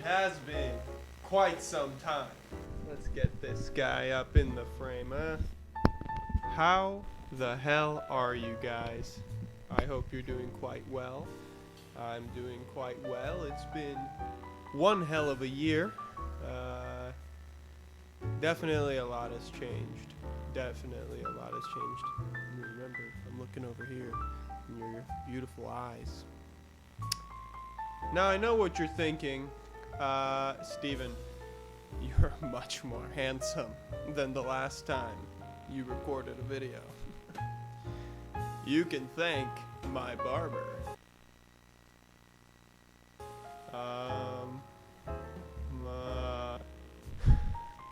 has been quite some time. Let's get this guy up in the frame, huh? How the hell are you guys? I hope you're doing quite well. I'm doing quite well. It's been one hell of a year. Definitely a lot has changed. Definitely a lot has changed. Remember, I'm looking over here in your beautiful eyes. Now I know what you're thinking. Steven, you're much more handsome than the last time you recorded a video. You can thank my barber.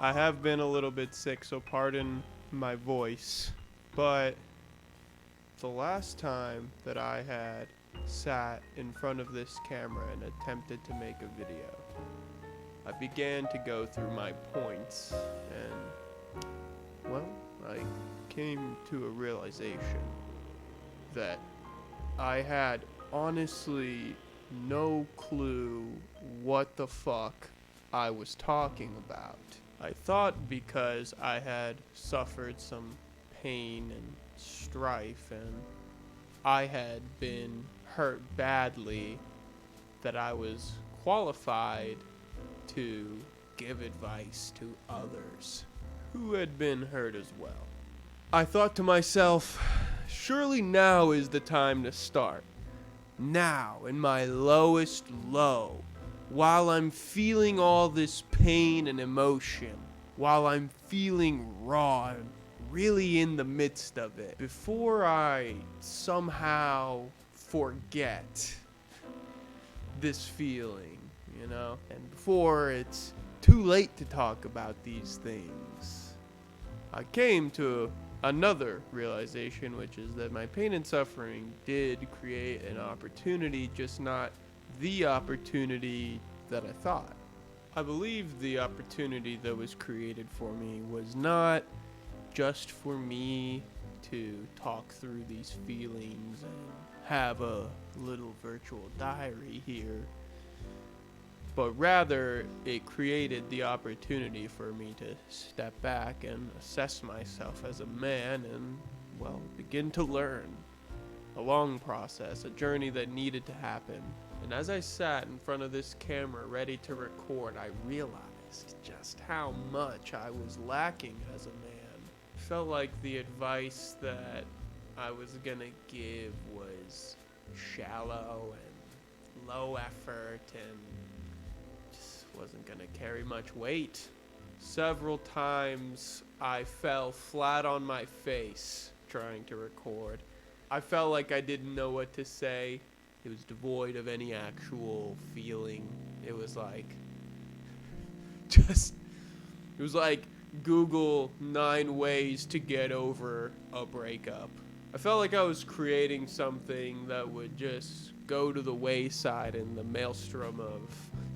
I have been a little bit sick, so pardon my voice. But the last time that I had sat in front of this camera and attempted to make a video, I began to go through my points and, well, I came to a realization that I had honestly no clue what the fuck I was talking about. I thought because I had suffered some pain and strife and I had been hurt badly that I was qualified to give advice to others who had been hurt as well. I thought to myself, surely now is the time to start. Now, in my lowest low, while I'm feeling all this pain and emotion, while I'm feeling raw and really in the midst of it, before I somehow forget this feeling, you know, and before it's too late to talk about these things, I came to another realization, which is that my pain and suffering did create an opportunity, just not the opportunity that I thought. I believe the opportunity that was created for me was not just for me to talk through these feelings and have a little virtual diary here, but rather it created the opportunity for me to step back and assess myself as a man and, well, begin to learn. A long process, a journey that needed to happen. And as I sat in front of this camera ready to record, I realized just how much I was lacking as a man. Felt like the advice that I was gonna give was shallow and low effort and just wasn't gonna carry much weight. Several times I fell flat on my face trying to record. I felt like I didn't know what to say. It was devoid of any actual feeling. It was like it was like Google 9 ways to get over a breakup. I felt like I was creating something that would just go to the wayside in the maelstrom of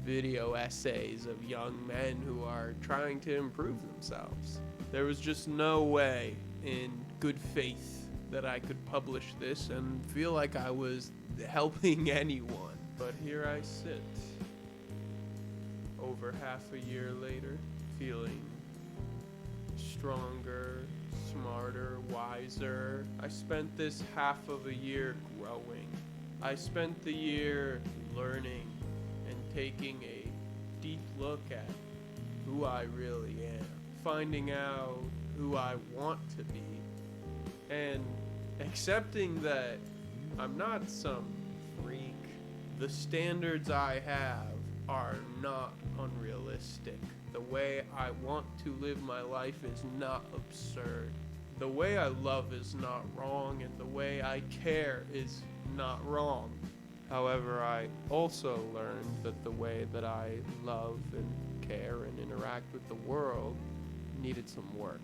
video essays of young men who are trying to improve themselves. There was just no way in good faith that I could publish this and feel like I was helping anyone. But here I sit, over half a year later, feeling stronger, smarter, wiser. I spent this half of a year growing. I spent the year learning and taking a deep look at who I really am, finding out who I want to be, and accepting that I'm not some freak. The standards I have are not unrealistic. The way I want to live my life is not absurd. The way I love is not wrong, and the way I care is not wrong. However, I also learned that the way that I love and care and interact with the world needed some work.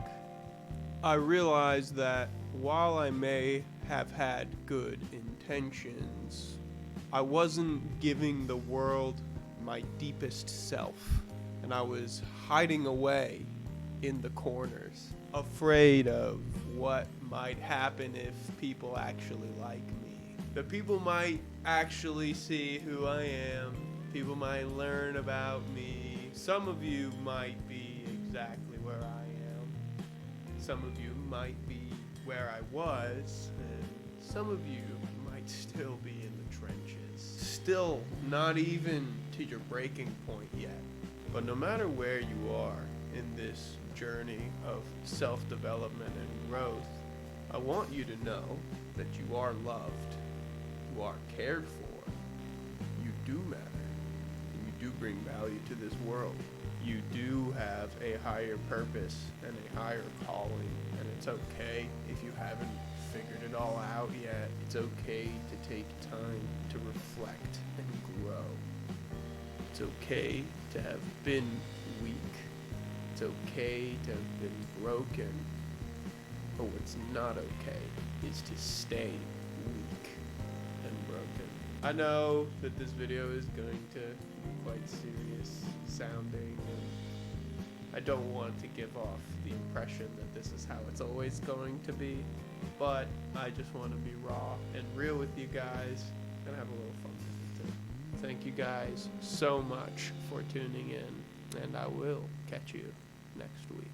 I realized that while I may have had good intentions, I wasn't giving the world my deepest self, and I was hiding away in the corners, afraid of what might happen if people actually like me. The people might actually see who I am People might learn about me. Some of you might be exactly where I am. Some of you might be where I was, and some of you might still be in the trenches. Still not even to your breaking point yet. But no matter where you are in this journey of self-development and growth, I want you to know that you are loved, you are cared for, you do matter, and you do bring value to this world. You do have a higher purpose and a higher calling, and it's okay if you haven't figured it all out yet. It's okay to take time to reflect and grow. It's okay to have been weak. It's okay to have been broken. But what's not okay is to stay weak and broken. I know that this video is going to be quite serious sounding, and I don't want to give off the impression that this is how it's always going to be, but I just want to be raw and real with you guys and have a little fun with it too. Thank you guys so much for tuning in, and I will catch you next week.